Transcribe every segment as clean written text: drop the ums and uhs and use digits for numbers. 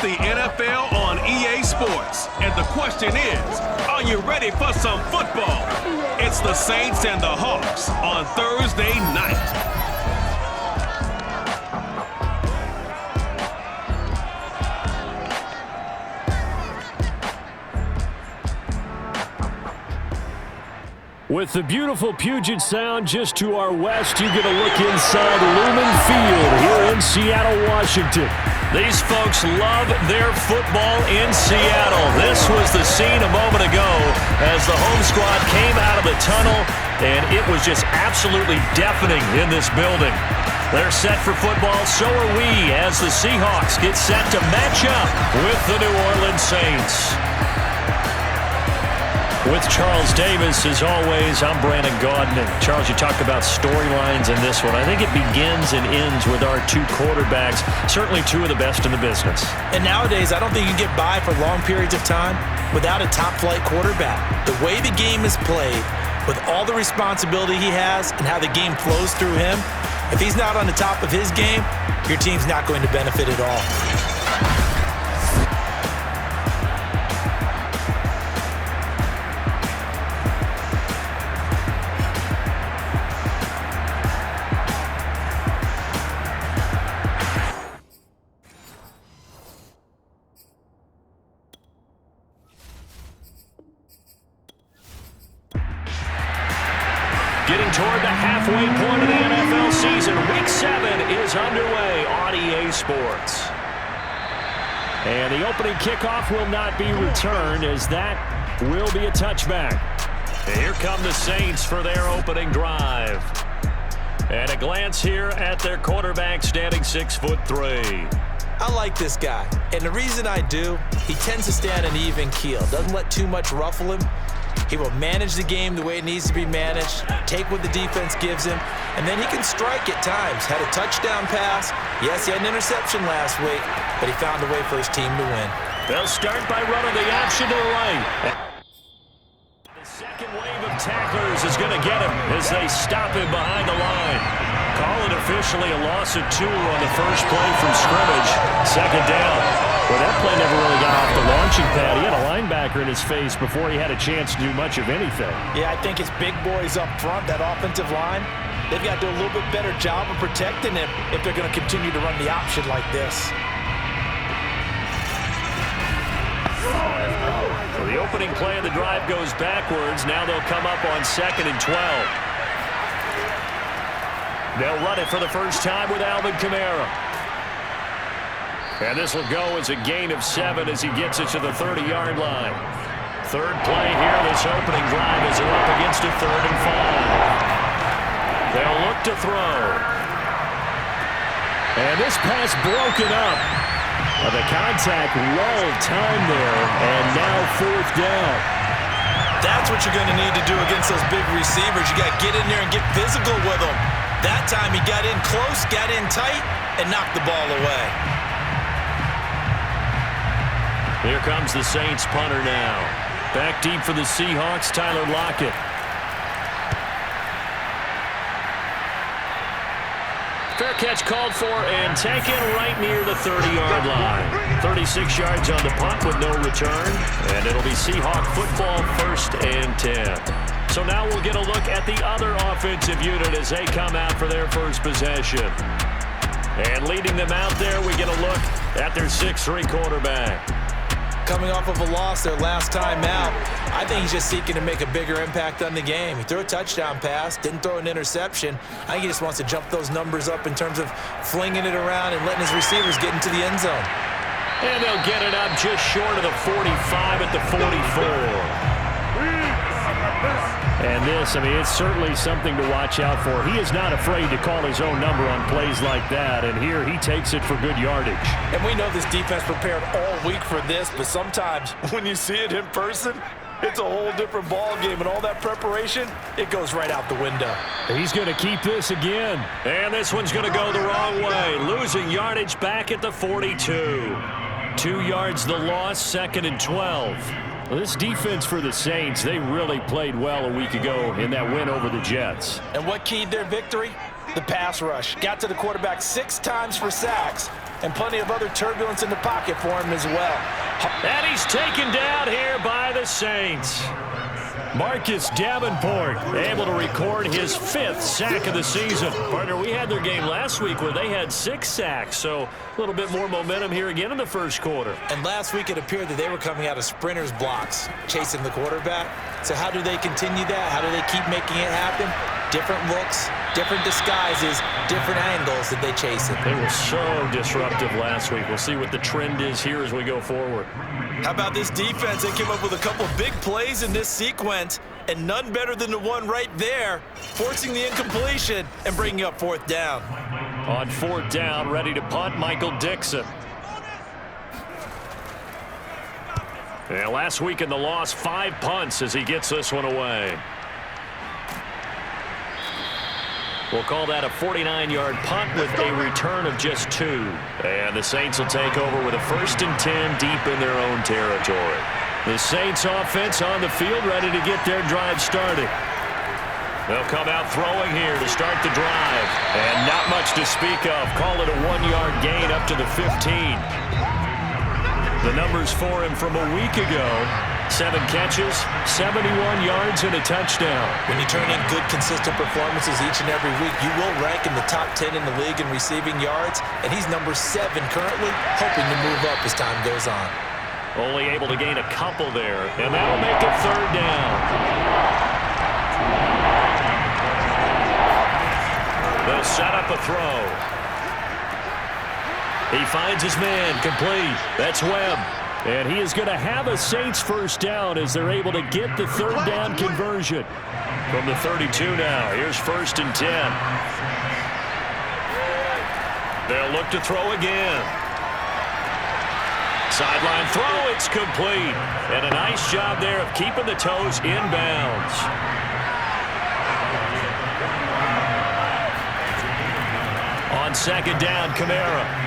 the NFL on EA Sports. And the question is, are you ready for some football? It's the Saints and the Hawks on Thursday night. With the beautiful Puget Sound just to our west, you get a look inside Lumen Field here in Seattle, Washington. These folks love their football in Seattle. This was the scene a moment ago as the home squad came out of the tunnel, and it was just absolutely deafening in this building. They're set for football, so are we, as the Seahawks get set to match up with the New Orleans Saints. With Charles Davis, as always, I'm Brandon Gaudin. And Charles, you talked about storylines in this one. I think it begins and ends with our two quarterbacks, certainly two of the best in the business. And nowadays, I don't think you can get by for long periods of time without a top-flight quarterback. The way the game is played, with all the responsibility he has and how the game flows through him, if he's not on the top of his game, your team's not going to benefit at all. Getting toward the halfway point of the NFL season. Week 7 is underway on EA Sports. And the opening kickoff will not be returned, as that will be a touchback. And here come the Saints for their opening drive. And a glance here at their quarterback, standing 6'3". I like this guy, and the reason I do, he tends to stay on an even keel. Doesn't let too much ruffle him. He will manage the game the way it needs to be managed, take what the defense gives him, and then he can strike at times. Had a touchdown pass. Yes, he had an interception last week, but he found a way for his team to win. They'll start by running the option to the right. The second wave of tacklers is going to get him as they stop him behind the line. Call it officially a loss of 2 on the first play from scrimmage. Second down. Well, that play never really got off the launching pad. He had a linebacker in his face before he had a chance to do much of anything. Yeah, I think his big boys up front, that offensive line, they've got to do a little bit better job of protecting him if they're going to continue to run the option like this. So the opening play of the drive goes backwards. Now they'll come up on 2nd and 12. They'll run it for the first time with Alvin Kamara. And this will go as a gain of 7 as he gets it to the 30-yard line. Third play here, this opening drive as they're up against a 3rd and 5. They'll look to throw. And this pass broken up. The contact lulled time there, and now 4th down. That's what you're going to need to do against those big receivers. You got to get in there and get physical with them. That time he got in close, got in tight, and knocked the ball away. Here comes the Saints punter now. Back deep for the Seahawks, Tyler Lockett. Fair catch called for and taken right near the 30-yard line. 36 yards on the punt with no return. And it'll be Seahawk football, 1st and 10. So now we'll get a look at the other offensive unit as they come out for their first possession. And leading them out there, we get a look at their 6'3" quarterback. Coming off of a loss their last time out, I think he's just seeking to make a bigger impact on the game. He threw a touchdown pass, didn't throw an interception. I think he just wants to jump those numbers up in terms of flinging it around and letting his receivers get into the end zone. And they'll get it up just short of the 45 at the 44. And this, I mean, it's certainly something to watch out for. He is not afraid to call his own number on plays like that, and here he takes it for good yardage. And we know this defense prepared all week for this, but sometimes when you see it in person, it's a whole different ball game, and all that preparation, it goes right out the window. He's going to keep this again. And this one's going to go the wrong way, losing yardage back at the 42. 2 yards the loss, 2nd and 12. Well, this defense for the Saints, they really played well a week ago in that win over the Jets. And what keyed their victory? The pass rush. Got to the quarterback 6 times for sacks. and plenty of other turbulence in the pocket for him as well. And he's taken down here by the Saints. Marcus Davenport able to record his 5th sack of the season. Partner, we had their game last week where they had 6 sacks, so a little bit more momentum here again in the first quarter. And last week it appeared that they were coming out of sprinters blocks, chasing the quarterback. So how do they continue that? How do they keep making it happen? Different looks, different disguises, different angles that they chase it. They were so disruptive last week. We'll see what the trend is here as we go forward. How about this defense? They came up with a couple big plays in this sequence, and none better than the one right there, forcing the incompletion and bringing up 4th down. On 4th down, ready to punt, Michael Dixon. And last week in the loss, 5 punts as he gets this one away. We'll call that a 49-yard punt with a return of just 2. And the Saints will take over with a 1st and 10 deep in their own territory. The Saints offense on the field ready to get their drive started. They'll come out throwing here to start the drive. And not much to speak of. Call it a 1-yard gain up to the 15. The numbers for him from a week ago: 7 catches, 71 yards, and a touchdown. When you turn in good, consistent performances each and every week, you will rank in the top 10 in the league in receiving yards, and he's number 7 currently, hoping to move up as time goes on. Only able to gain a couple there, and that'll make it 3rd down. They'll set up a throw. He finds his man, complete. That's Webb. And he is going to have a Saints 1st down as they're able to get the 3rd down conversion. From the 32 now, here's 1st and 10. They'll look to throw again. Sideline throw, it's complete. And a nice job there of keeping the toes inbounds. On 2nd down, Kamara.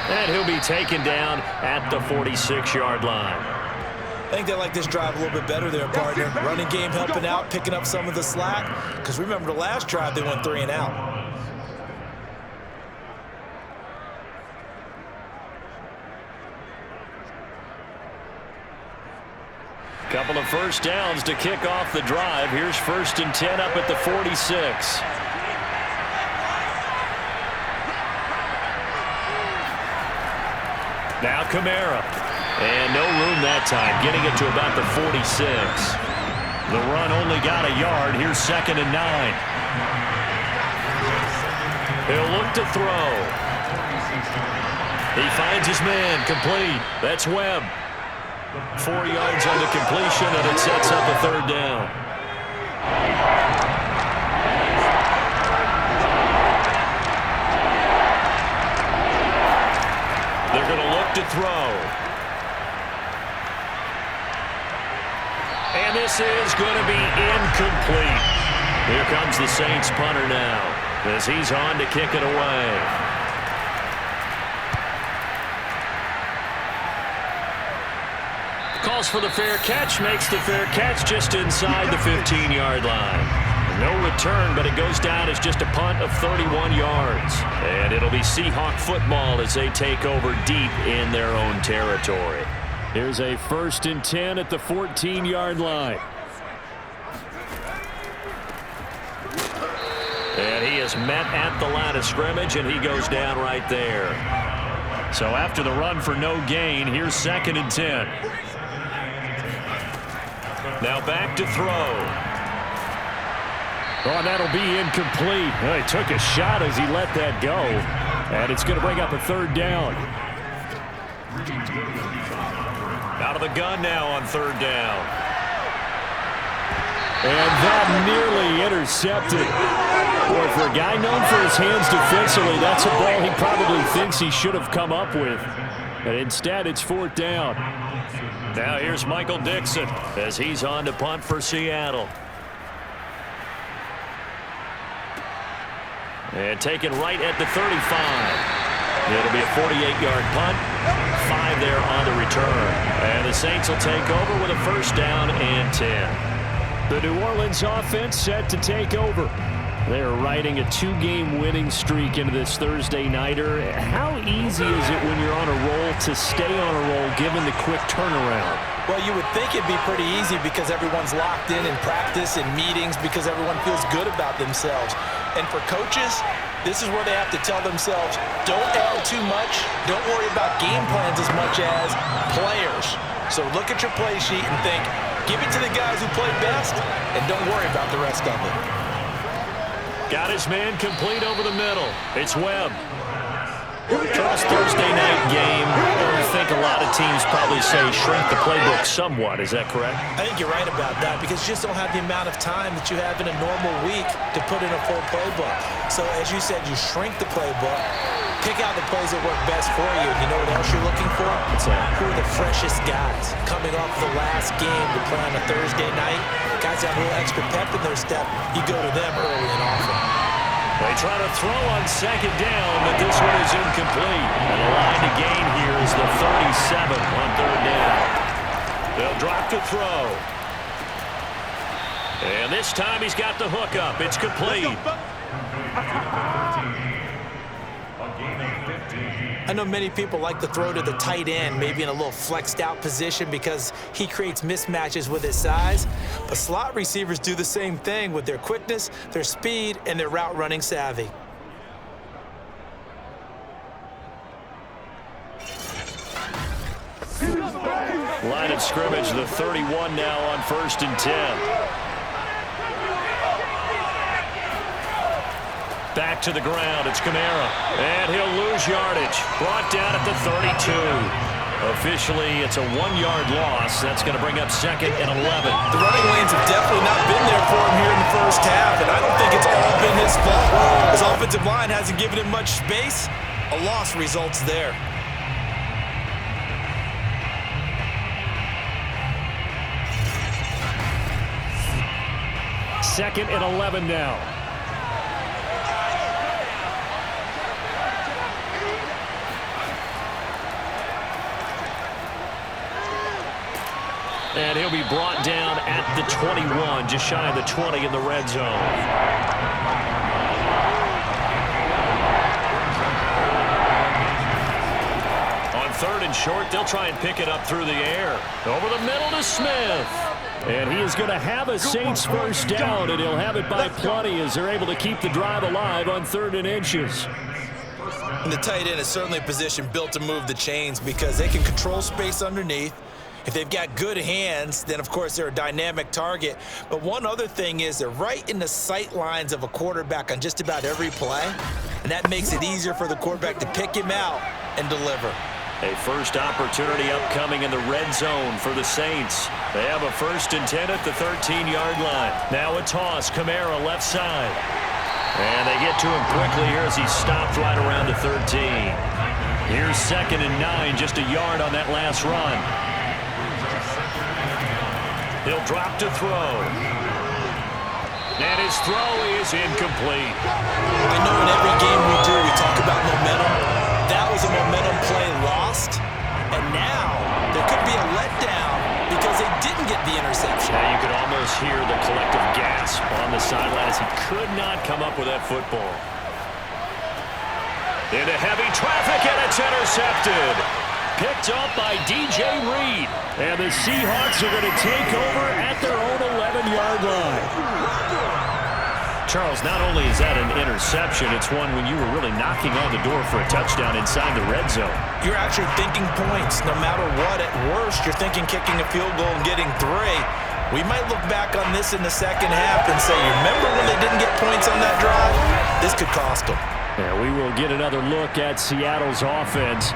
And he'll be taken down at the 46-yard line. I think they like this drive a little bit better there, partner. Running game helping out, picking up some of the slack. Because remember the last drive, they went 3 and out. Couple of 1st downs to kick off the drive. Here's 1st and 10 up at the 46. Now Kamara. And no room that time, getting it to about the 46. The run only got a yard. Here's 2nd and 9. He'll look to throw. He finds his man, complete. That's Webb. 4 yards on the completion, and it sets up a 3rd down. They're going to look to throw. And this is going to be incomplete. Here comes the Saints punter now as he's on to kick it away. Calls for the fair catch, makes the fair catch just inside the 15-yard line. No return, but it goes down as just a punt of 31 yards. And it'll be Seahawk football as they take over deep in their own territory. Here's a 1st and 10 at the 14-yard line. And he is met at the line of scrimmage, and he goes down right there. So after the run for no gain, here's 2nd and 10. Now back to throw. Oh, and that'll be incomplete. Well, he took a shot as he let that go. And it's going to bring up a 3rd down. Out of the gun now on 3rd down. And that nearly intercepted. Boy, for a guy known for his hands defensively, that's a ball he probably thinks he should have come up with. And instead, it's 4th down. Now here's Michael Dixon as he's on to punt for Seattle. And taken right at the 35. It'll be a 48-yard punt. 5 there on the return. And the Saints will take over with a 1st down and 10. The New Orleans offense set to take over. They're riding a 2-game winning streak into this Thursday nighter. How easy is it when you're on a roll to stay on a roll given the quick turnaround? Well, you would think it'd be pretty easy because everyone's locked in practice and meetings because everyone feels good about themselves. And for coaches, this is where they have to tell themselves, don't add too much, don't worry about game plans as much as players. So look at your play sheet and think, give it to the guys who play best, and don't worry about the rest of it. Got his man complete over the middle. It's Webb. Charles, Thursday night game, I think a lot of teams probably say shrink the playbook somewhat. Is that correct? I think you're right about that because you just don't have the amount of time that you have in a normal week to put in a full playbook. So as you said, you shrink the playbook, pick out the plays that work best for you. You know what else you're looking for? Who are the freshest guys coming off the last game to play on a Thursday night? Guys have a little extra pep in their step. You go to them early and often. They try to throw on second down, but this one is incomplete. And the line to gain here is the 37 on third down. They'll drop to throw. And this time he's got the hook up. It's complete. I know many people like to throw to the tight end, maybe in a little flexed out position because he creates mismatches with his size. But slot receivers do the same thing with their quickness, their speed, and their route running savvy. Line of scrimmage, the 31 now on 1st and 10. Back to the ground, it's Kamara. And he'll lose yardage. Brought down at the 32. Officially, it's a 1-yard loss. That's going to bring up 2nd and 11. The running lanes have definitely not been there for him here in the first half, and I don't think it's all been his fault. His offensive line hasn't given him much space. A loss results there. Second and 11 now. And he'll be brought down at the 21, just shy of the 20 in the red zone. On 3rd and short, they'll try and pick it up through the air. Over the middle to Smith. And he is going to have a Saints first down, and he'll have it by plenty as they're able to keep the drive alive on 3rd and inches. And the tight end is certainly a position built to move the chains because they can control space underneath. If they've got good hands, then of course they're a dynamic target. But one other thing is they're right in the sight lines of a quarterback on just about every play. And that makes it easier for the quarterback to pick him out and deliver. A first opportunity upcoming in the red zone for the Saints. They have a 1st and 10 at the 13-yard line. Now a toss, Kamara left side. And they get to him quickly here as he stopped right around the 13. Here's 2nd and 9, just a yard on that last run. He'll drop to throw. And his throw is incomplete. I know in every game we do, we talk about momentum. That was a momentum play lost. And now there could be a letdown because they didn't get the interception. Now you could almost hear the collective gasp on the sideline as he could not come up with that football. Into heavy traffic, and it's intercepted. Picked up by DJ Reed. And the Seahawks are going to take over at their own 11-yard line. Charles, not only is that an interception, it's one when you were really knocking on the door for a touchdown inside the red zone. You're actually thinking points no matter what. At worst, you're thinking kicking a field goal and getting 3. We might look back on this in the second half and say, you remember when they didn't get points on that drive? This could cost them. Yeah, we will get another look at Seattle's offense.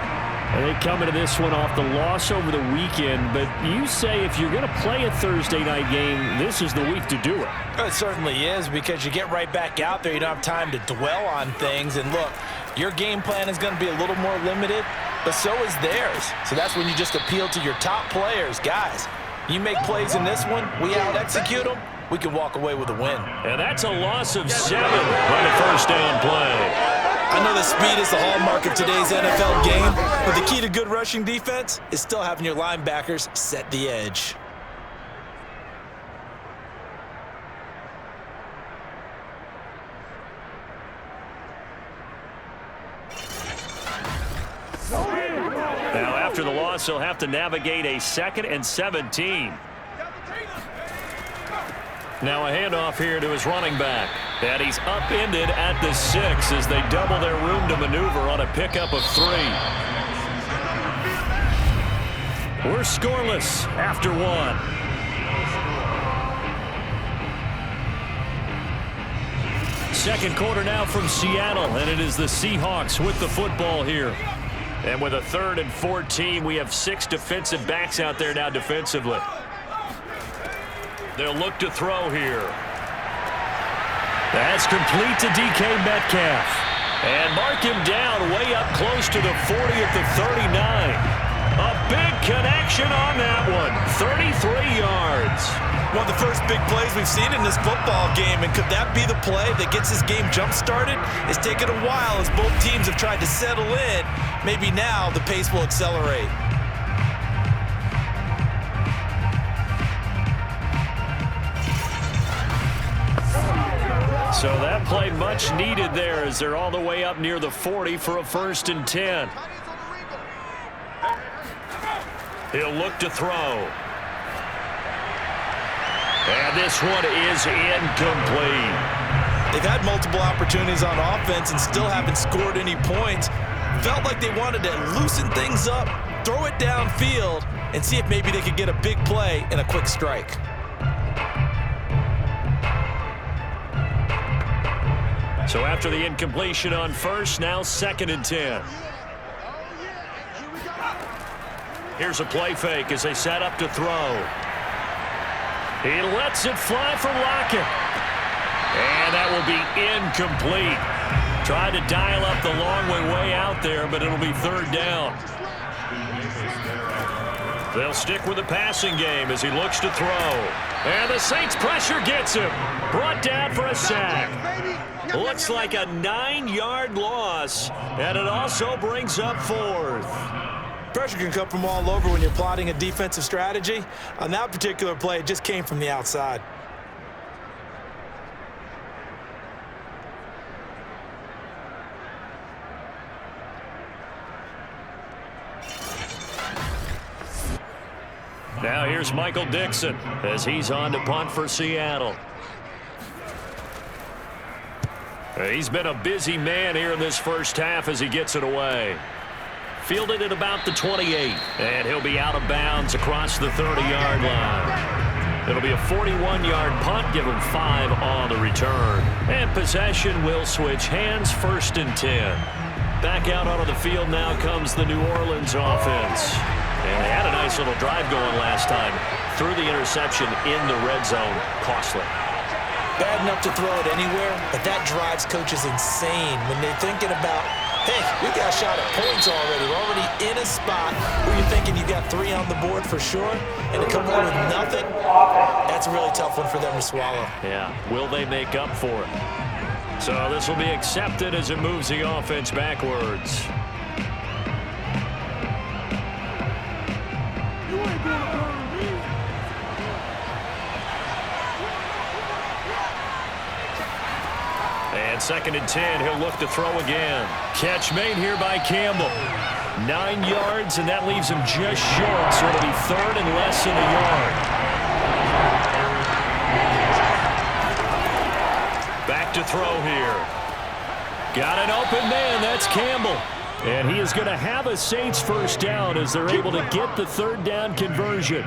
And they come into this one off the loss over the weekend, but you say if you're going to play a Thursday night game, this is the week to do it. It certainly is because you get right back out there. You don't have time to dwell on things. And look, your game plan is going to be a little more limited, but so is theirs. So that's when you just appeal to your top players. Guys, you make plays in this one, we out-execute them, we can walk away with a win. And that's a loss of 7 on the first down play. I know that speed is the hallmark of today's NFL game, but the key to good rushing defense is still having your linebackers set the edge. After the loss, he'll have to navigate a 2nd and 17. Now a handoff here to his running back. And he's upended at the 6 as they double their room to maneuver on a pickup of 3. We're scoreless after 1. Second quarter now from Seattle, and it is the Seahawks with the football here. And with a 3rd and 14, we have 6 defensive backs out there now defensively. They'll look to throw here. That's complete to DK Metcalf. And mark him down way up close to the 40 at the 39. A big connection on that one. 33 yards. One of the first big plays we've seen in this football game, and could that be the play that gets this game jump-started? It's taken a while as both teams have tried to settle in. Maybe now the pace will accelerate. So that play much needed there as they're all the way up near the 40 for a 1st and 10. He'll look to throw. And this one is incomplete. They've had multiple opportunities on offense and still haven't scored any points. Felt like they wanted to loosen things up, throw it downfield, and see if maybe they could get a big play and a quick strike. So after the incompletion on 1st, now 2nd and 10. Here's a play fake as they set up to throw. He lets it fly for Lockett. And that will be incomplete. Tried to dial up the long way out there, but it'll be 3rd down. They'll stick with the passing game as he looks to throw. And the Saints pressure gets him. Brought down for a sack. Looks like a 9-yard loss, and it also brings up 4th. Pressure can come from all over when you're plotting a defensive strategy. On that particular play, it just came from the outside. Now here's Michael Dixon as he's on to punt for Seattle. He's been a busy man here in this first half as he gets it away. Fielded at about the 28, and he'll be out of bounds across the 30-yard line. It'll be a 41-yard punt, give him 5 on the return. And possession will switch hands, 1st and 10. Back out onto the field now comes the New Orleans offense. And they had a nice little drive going last time. Threw the interception in the red zone, costly. Bad enough to throw it anywhere, but that drives coaches insane when they're thinking about, hey, we got a shot at points already. We're already in a spot where you're thinking you got 3 on the board for sure, and to come away with nothing, that's a really tough one for them to swallow. Yeah, will they make up for it? So this will be accepted as it moves the offense backwards. And 2nd and 10, he'll look to throw again. Catch made here by Campbell. 9 yards, and that leaves him just short, so it'll be 3rd and less than a yard. Back to throw here. Got an open man, that's Campbell. And he is going to have a Saints 1st down as they're able to get the 3rd down conversion.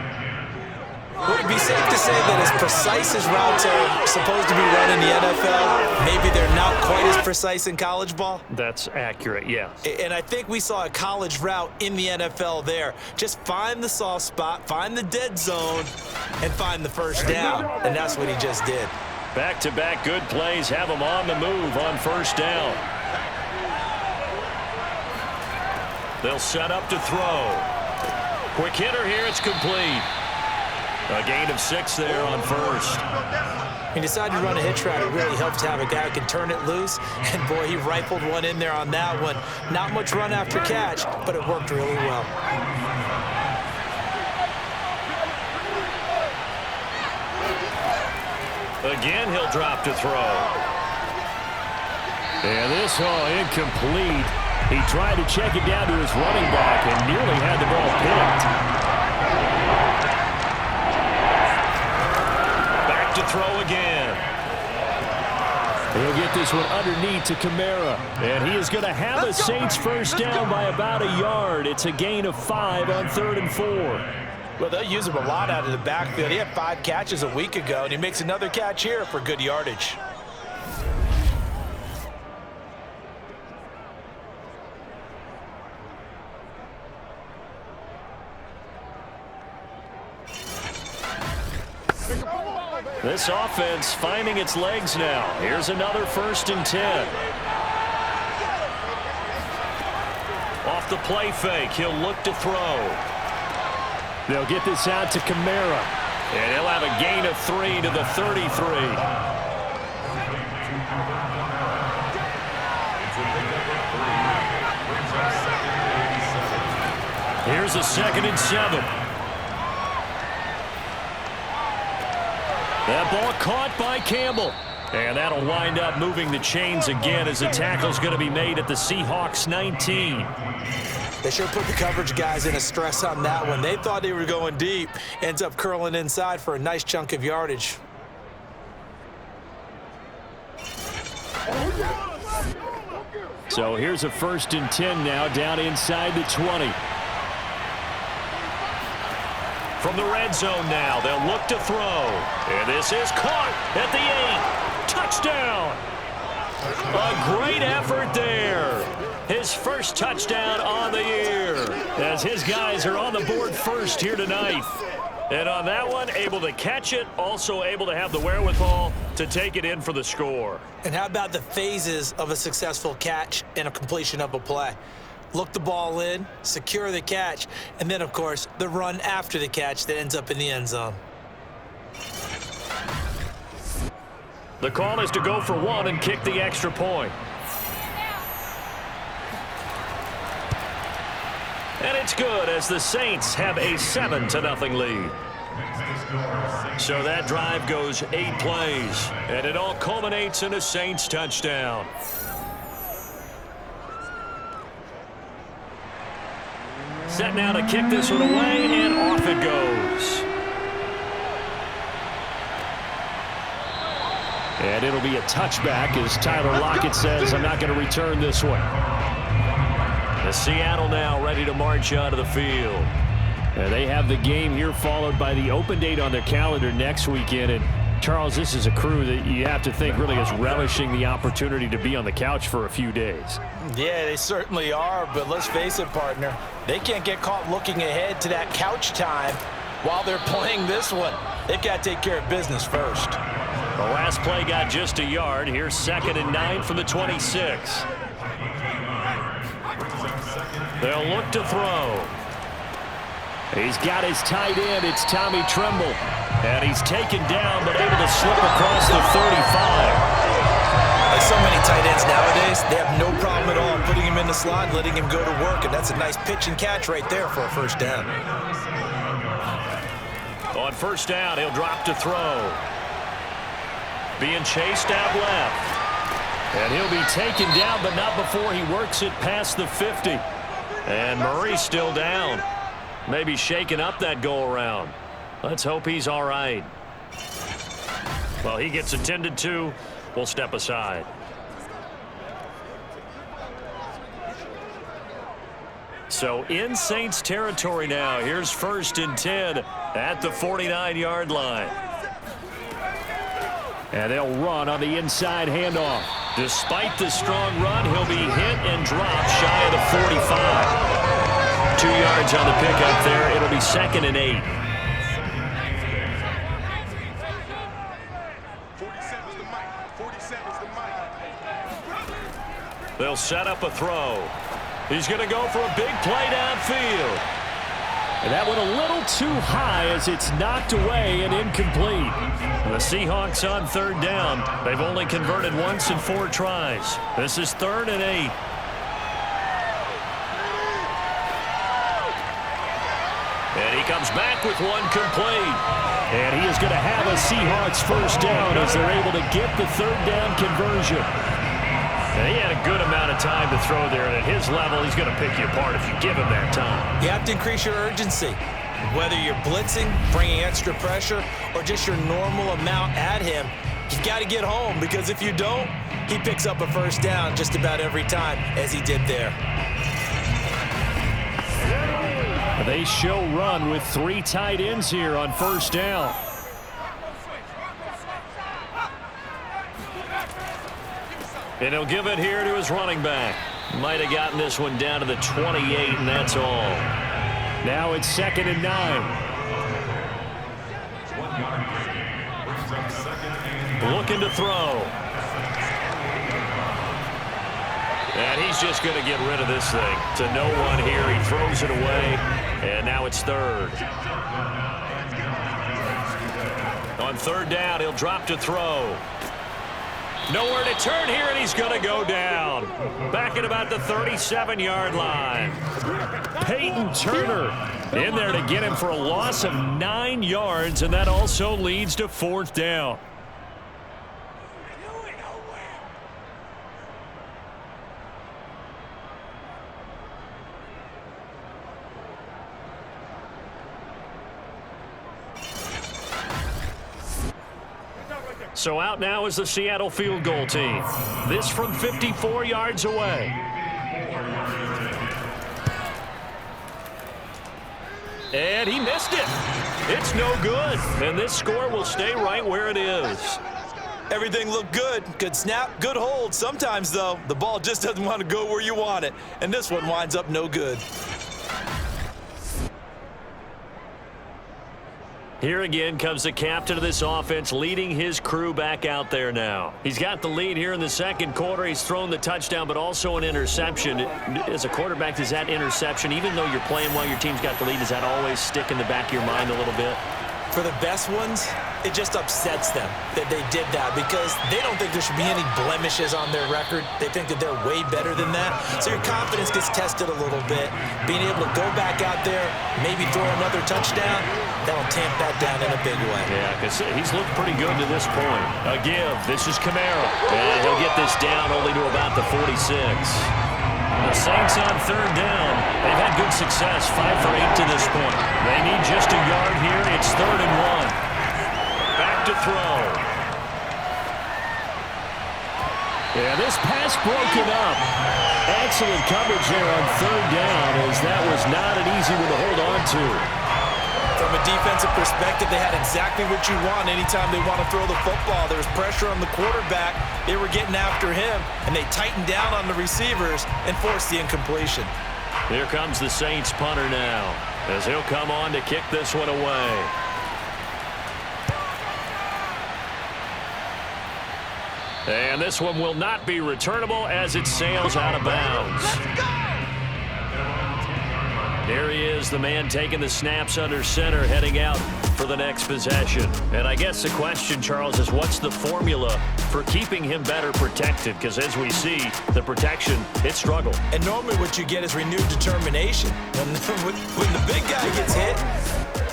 Would it be safe to say that as precise as routes are supposed to be run in the NFL, maybe they're not quite as precise in college ball? That's accurate, yeah. And I think we saw a college route in the NFL there. Just find the soft spot, find the dead zone, and find the 1st down. And that's what he just did. Back-to-back good plays have him on the move on 1st down. They'll set up to throw. Quick hitter here, it's complete. A gain of 6 there on 1st. He decided to run a hitch route. It really helps to have a guy who can turn it loose. And, boy, he rifled one in there on that one. Not much run after catch, but it worked really well. Again, he'll drop to throw. And this, incomplete. He tried to check it down to his running back and nearly had the ball picked. Back to throw again. He'll get this one underneath to Kamara. And he is going to have a Saints first down by about a yard. It's a gain of 5 on 3rd and 4. Well, they'll use him a lot out of the backfield. He had 5 catches a week ago, and he makes another catch here for good yardage. This offense finding its legs now. Here's another 1st and 10. Off the play fake, he'll look to throw. They'll get this out to Kamara. And he'll have a gain of 3 to the 33. Here's a 2nd and 7. That ball caught by Campbell. And that'll wind up moving the chains again as the tackle's going to be made at the Seahawks 19. They sure put the coverage guys in a stress on that one. They thought they were going deep. Ends up curling inside for a nice chunk of yardage. So here's a 1st and 10 now down inside the 20. From the red zone now, they'll look to throw. And this is caught at the 8. Touchdown! A great effort there. His first touchdown on the year, as his guys are on the board first here tonight. And on that one, able to catch it, also able to have the wherewithal to take it in for the score. And how about the phases of a successful catch and a completion of a play? Look the ball in, secure the catch, and then, of course, the run after the catch that ends up in the end zone. The call is to go for 1 and kick the extra point. And it's good as the Saints have a 7-0 lead. So that drive goes 8 plays, and it all culminates in a Saints touchdown. Set now to kick this one away, and off it goes. And it'll be a touchback as Tyler Lockett says, I'm not going to return this one. The Seattle now ready to march out of the field. And they have the game here followed by the open date on their calendar next weekend. And Charles, this is a crew that you have to think really is relishing the opportunity to be on the couch for a few days. Yeah, they certainly are, but let's face it, partner. They can't get caught looking ahead to that couch time while they're playing this one. They've got to take care of business first. The last play got just a yard. Here's 2nd and 9 from the 26. They'll look to throw. He's got his tight end. It's Tommy Tremble. And he's taken down, but able to slip across the 35. Like so many tight ends nowadays, they have no problem at all putting him in the slot, letting him go to work, and that's a nice pitch and catch right there for a first down. On first down, he'll drop to throw. Being chased out left. And he'll be taken down, but not before he works it past the 50. And Murray's still down. Maybe shaking up that go-around. Let's hope he's all right. Well, he gets attended to. We'll step aside. So in Saints territory now. Here's 1st and 10 at the 49-yard line. And they'll run on the inside handoff. Despite the strong run, he'll be hit and dropped shy of the 45. 2 yards on the pickup there. It'll be 2nd and 8. They'll set up a throw. He's going to go for a big play downfield. And that one a little too high as it's knocked away and incomplete. The Seahawks on 3rd down. They've only converted once in 4 tries. This is 3rd and 8. And he comes back with one complete. And he is going to have a Seahawks first down as they're able to get the 3rd down conversion. And he had a good amount of of time to throw there, and at his level, he's going to pick you apart if you give him that time. You have to increase your urgency. Whether you're blitzing, bringing extra pressure, or just your normal amount at him, you've got to get home, because if you don't, he picks up a first down just about every time, as he did there. They show run with 3 tight ends here on first down. And he'll give it here to his running back. Might have gotten this one down to the 28, and that's all. Now it's 2nd and 9. Looking to throw. And he's just going to get rid of this thing. To no one here. He throws it away. And now it's 3rd. On 3rd down, he'll drop to throw. Nowhere to turn here, and he's going to go down. Back at about the 37-yard line. Peyton Turner in there to get him for a loss of 9 yards, and that also leads to 4th down. So out now is the Seattle field goal team. This from 54 yards away. And he missed it. It's no good. And this score will stay right where it is. Everything looked good. Good snap, good hold. Sometimes, though, the ball just doesn't want to go where you want it. And this one winds up no good. Here again comes the captain of this offense, leading his crew back out there now. He's got the lead here in the 2nd quarter. He's thrown the touchdown, but also an interception. As a quarterback, does that interception, even though you're playing while your team's got the lead, does that always stick in the back of your mind a little bit? For the best ones, it just upsets them that they did that, because they don't think there should be any blemishes on their record. They think that they're way better than that. So your confidence gets tested a little bit. Being able to go back out there, maybe throw another touchdown, that'll tamp that down in a big way. Yeah, because he's looked pretty good to this point. A give. This is Kamara. And he'll get this down only to about the 46. The Saints on 3rd down. They've had good success, 5 for 8 to this point. They need just a yard here. It's 3rd and 1. Back to throw. Yeah, this pass broken up. Excellent coverage there on 3rd down, as that was not an easy one to hold on to. From a defensive perspective, they had exactly what you want anytime they want to throw the football. There was pressure on the quarterback. They were getting after him, and they tightened down on the receivers and forced the incompletion. Here comes the Saints punter now, as he'll come on to kick this one away. And this one will not be returnable as it sails out of bounds. There he is, the man taking the snaps under center, heading out for the next possession. And I guess the question, Charles, is what's the formula for keeping him better protected? Because as we see, the protection, it struggled. And normally what you get is renewed determination. When the big guy gets hit,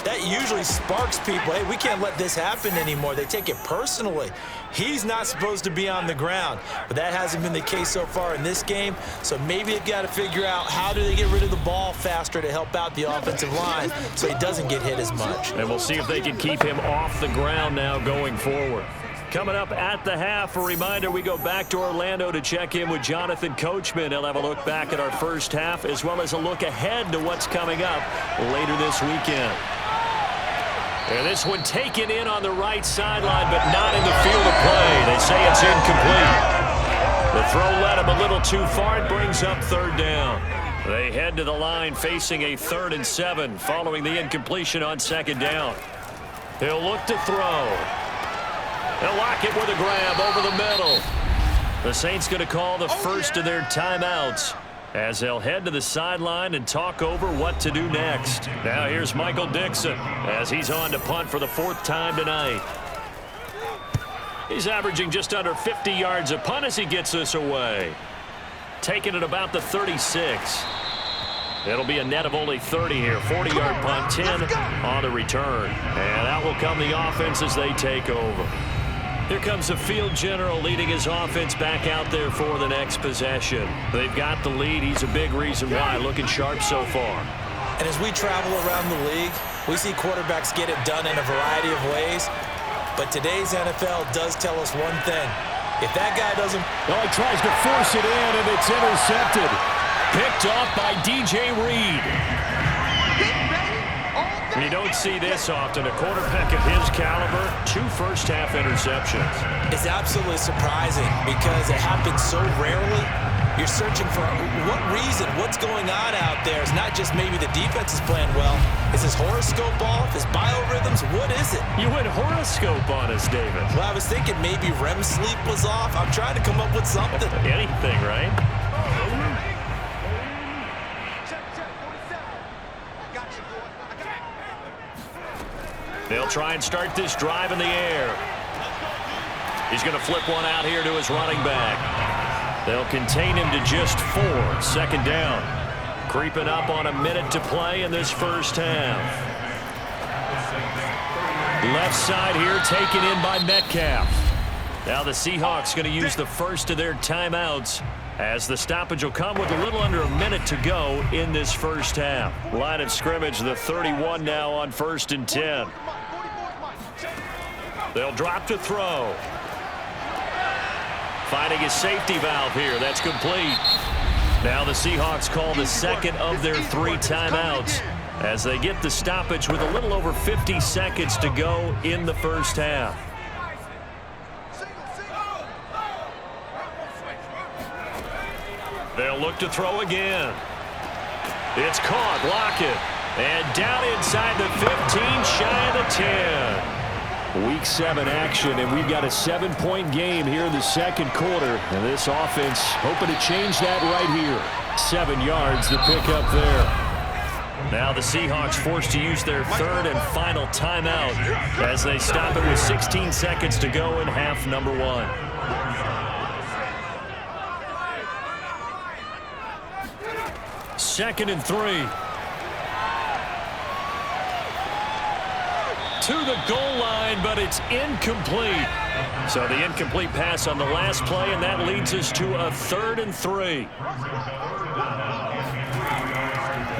that usually sparks people. Hey, we can't let this happen anymore. They take it personally. He's not supposed to be on the ground, but that hasn't been the case so far in this game. So maybe they've got to figure out how do they get rid of the ball faster to help out the offensive line so he doesn't get hit as much. And we'll see if they can keep him off the ground now going forward. Coming up at the half, a reminder, we go back to Orlando to check in with Jonathan Coachman. He'll have a look back at our first half as well as a look ahead to what's coming up later this weekend. And this one taken in on the right sideline, but not in the field of play. They say it's incomplete. The throw led him a little too far. It brings up 3rd down. They head to the line facing a 3rd and 7 following the incompletion on 2nd down. He'll look to throw. They'll lock it with a grab over the middle. The Saints going to call the first of their timeouts as they'll head to the sideline and talk over what to do next. Now here's Michael Dixon as he's on to punt for the 4th time tonight. He's averaging just under 50 yards a punt as he gets this away. Taking it about the 36. It'll be a net of only 30 here. 40-yard punt, 10 on the return. And out will come the offense as they take over. Here comes the field general leading his offense back out there for the next possession. They've got the lead. He's a big reason why. Looking sharp so far. And as we travel around the league, we see quarterbacks get it done in a variety of ways. But today's NFL does tell us one thing. If that guy doesn't... Well, he tries to force it in, and it's intercepted. Picked off by DJ Reed. You don't see this often. A quarterback of his caliber, 2 first-half interceptions. It's absolutely surprising because it happens so rarely. You're searching for what reason, what's going on out there. It's not just maybe the defense is playing well. Is his horoscope off? His biorhythms? What is it? You went horoscope on us, David. Well, I was thinking maybe REM sleep was off. I'm trying to come up with something. Anything, right? They'll try and start this drive in the air. He's going to flip one out here to his running back. They'll contain him to just 4. 2nd down. Creeping up on a minute to play in this first half. Left side here taken in by Metcalf. Now the Seahawks going to use the first of their timeouts as the stoppage will come with a little under a minute to go in this first half. Line of scrimmage, the 31 now on 1st and 10. They'll drop to throw. Finding his safety valve here. That's complete. Now the Seahawks call the second of their 3 timeouts as they get the stoppage with a little over 50 seconds to go in the first half. They'll look to throw again. It's caught. Lockett. And down inside the 15, shy of the 10. Week 7 action, and we've got a 7-point game here in the second quarter. And this offense hoping to change that right here. 7 yards, the pickup there. Now the Seahawks forced to use their 3rd and final timeout as they stop it with 16 seconds to go in half number 1. Second and 3. To the goal line, but it's incomplete. So the incomplete pass on the last play, and that leads us to a 3rd and 3.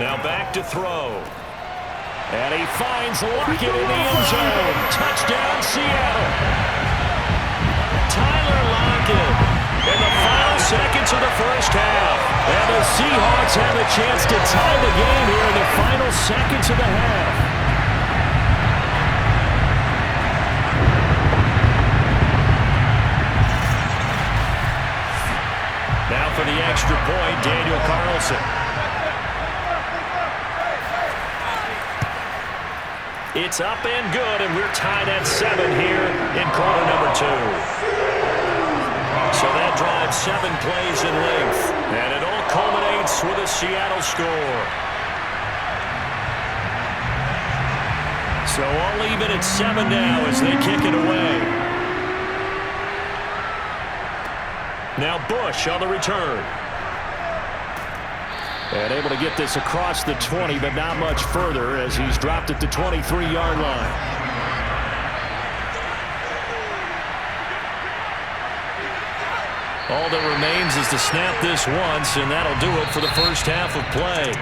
Now back to throw. And he finds Lockett in the end zone. Touchdown, Seattle. Tyler Lockett in the final seconds of the first half. And the Seahawks have a chance to tie the game here in the final seconds of the half. Now for the extra point, Daniel Carlson. It's up and good, and we're tied at 7 here in quarter number 2. So that drives 7 plays in length, and it all culminates with a Seattle score. So all even at 7 now as they kick it away. Now Bush on the return. And able to get this across the 20, but not much further as he's dropped at the 23-yard line. All that remains is to snap this once, and that'll do it for the first half of play.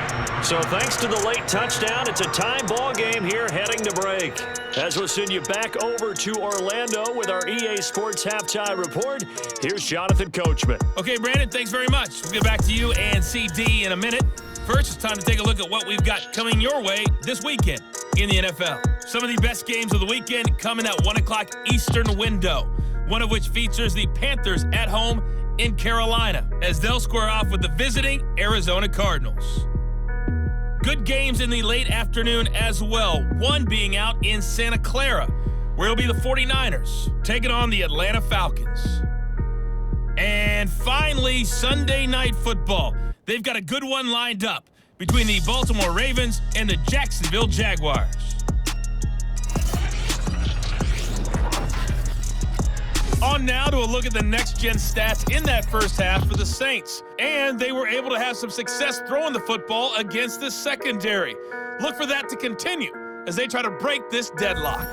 So thanks to the late touchdown, it's a tie ball game here heading to break. As we'll send you back over to Orlando with our EA Sports Halftime Report, here's Jonathan Coachman. Okay, Brandon, thanks very much. We'll get back to you and CD in a minute. First, it's time to take a look at what we've got coming your way this weekend in the NFL. Some of the best games of the weekend come in that 1 o'clock Eastern window, one of which features the Panthers at home in Carolina, as they'll square off with the visiting Arizona Cardinals. Good games in the late afternoon as well, one being out in Santa Clara, where it'll be the 49ers taking on the Atlanta Falcons. And finally, Sunday Night Football. They've got a good one lined up between the Baltimore Ravens and the Jacksonville Jaguars. On now to a look at the next-gen stats in that first half for the Saints. And they were able to have some success throwing the football against the secondary. Look for that to continue as they try to break this deadlock.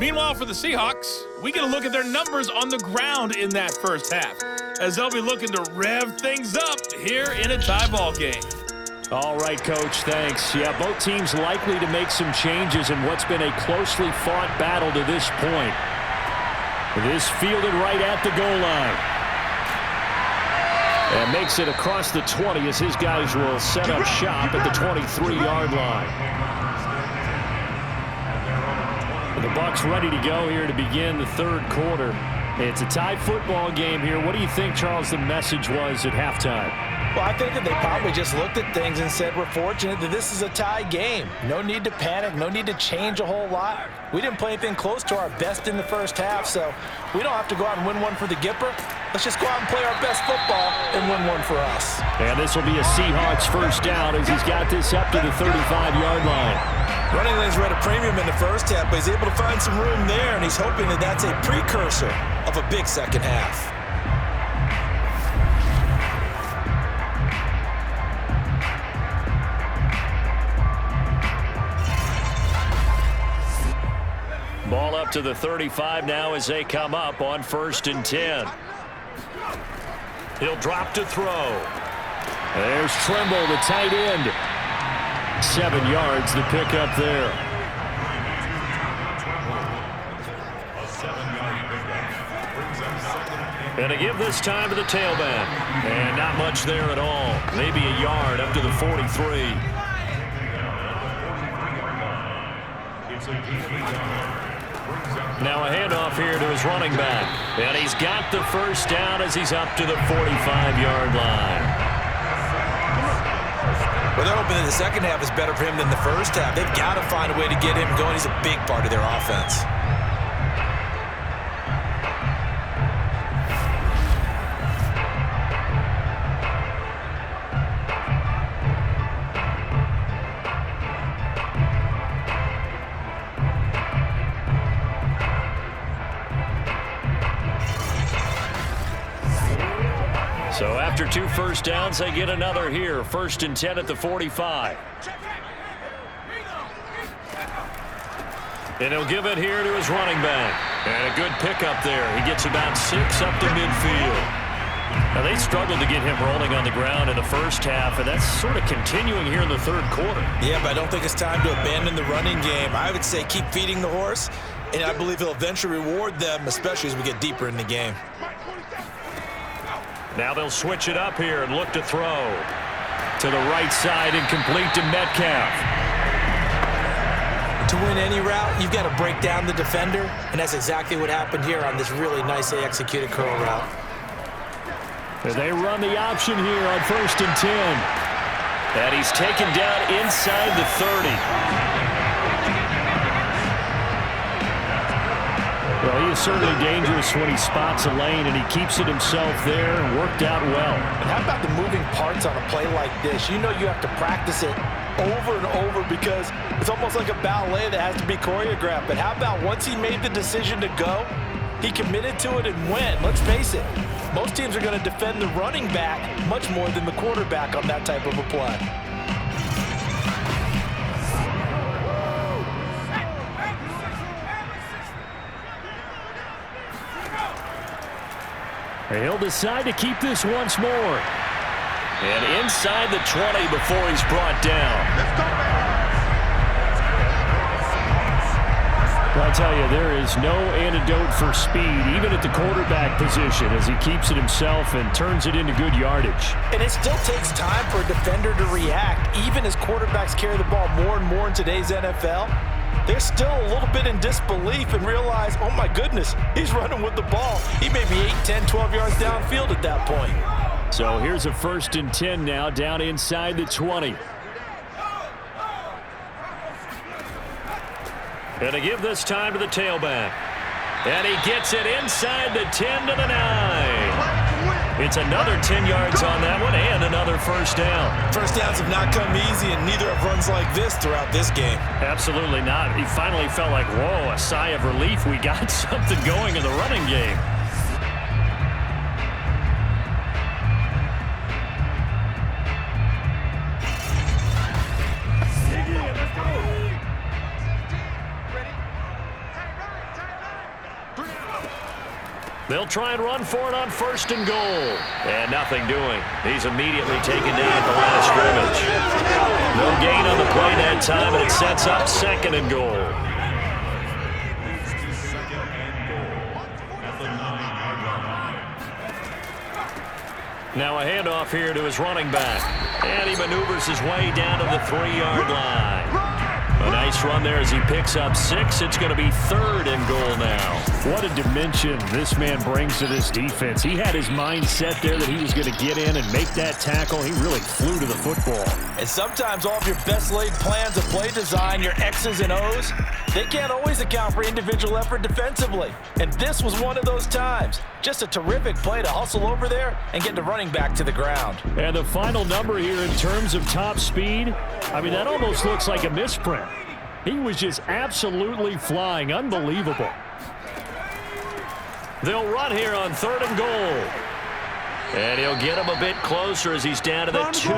Meanwhile, for the Seahawks, we get a look at their numbers on the ground in that first half, as they'll be looking to rev things up here in a tie ball game. All right, Coach, thanks. Yeah, both teams likely to make some changes in what's been a closely fought battle to this point. This fielded right at the goal line. And makes it across the 20 as his guys will set up shop at the 23-yard line. The Bucs ready to go here to begin the third quarter. It's a tie football game here. What do you think, Charles, the message was at halftime? Well, I think that they probably just looked at things and said, we're fortunate that this is a tie game. No need to panic. No need to change a whole lot. We didn't play anything close to our best in the first half, so we don't have to go out and win one for the Gipper. Let's just go out and play our best football and win one for us. And this will be a Seahawks first down as he's got this up to the 35-yard line. Running lanes were at a premium in the first half, but he's able to find some room there, and he's hoping that that's a precursor of a big second half. Ball up to the 35 now as they come up on 1st and 10. He'll drop to throw. There's Trimble, the tight end. 7 yards, the pickup there. And to give this time to the tailback. And not much there at all. Maybe a yard up to the 43. Now a handoff here to his running back. And he's got the first down as he's up to the 45-yard line. Well, they're hoping that the second half is better for him than the first half. They've got to find a way to get him going. He's a big part of their offense. So after 2 first downs, they get another here. 1st and 10 at the 45. And he'll give it here to his running back. And a good pickup there. He gets about 6 up to midfield. Now, they struggled to get him rolling on the ground in the first half, and that's sort of continuing here in the third quarter. Yeah, but I don't think it's time to abandon the running game. I would say keep feeding the horse, and I believe he'll eventually reward them, especially as we get deeper in the game. Now they'll switch it up here and look to throw. To the right side and complete to Metcalf. To win any route, you've got to break down the defender, and that's exactly what happened here on this really nicely executed curl route. And they run the option here on 1st and 10. And he's taken down inside the 30. Well, he is certainly dangerous when he spots a lane, and he keeps it himself there and worked out well. And how about the moving parts on a play like this? You know you have to practice it over and over because it's almost like a ballet that has to be choreographed. But how about once he made the decision to go, he committed to it and went. Let's face it, most teams are going to defend the running back much more than the quarterback on that type of a play. He'll decide to keep this once more. And inside the 20 before he's brought down. Well, I tell you, there is no antidote for speed, even at the quarterback position, as he keeps it himself and turns it into good yardage. And it still takes time for a defender to react, even as quarterbacks carry the ball more and more in today's NFL. They're still a little bit in disbelief and realize, oh my goodness, he's running with the ball. He may be 8, 10, 12 yards downfield at that point. So here's a 1st and 10 now, down inside the 20. And to give this time to the tailback. And he gets it inside the 10 to the 9. It's another 10 yards on that one and another first down. First downs have not come easy, and neither have runs like this throughout this game. Absolutely not. He finally felt like, whoa, a sigh of relief. We got something going in the running game. They'll try and run for it on 1st and goal. And nothing doing. He's immediately taken down at the line of scrimmage. No gain on the play that time, and it sets up 2nd and goal. Now a handoff here to his running back. And he maneuvers his way down to the 3-yard line. A nice run there as he picks up 6. It's going to be 3rd and goal now. What a dimension this man brings to this defense. He had his mind set there that he was going to get in and make that tackle. He really flew to the football. And sometimes all of your best laid plans of play design, your X's and O's, they can't always account for individual effort defensively. And this was one of those times. Just a terrific play to hustle over there and get the running back to the ground. And the final number here in terms of top speed, I mean, that almost looks like a misprint. He was just absolutely flying. Unbelievable. They'll run here on 3rd and goal. And he'll get him a bit closer as he's down to the 2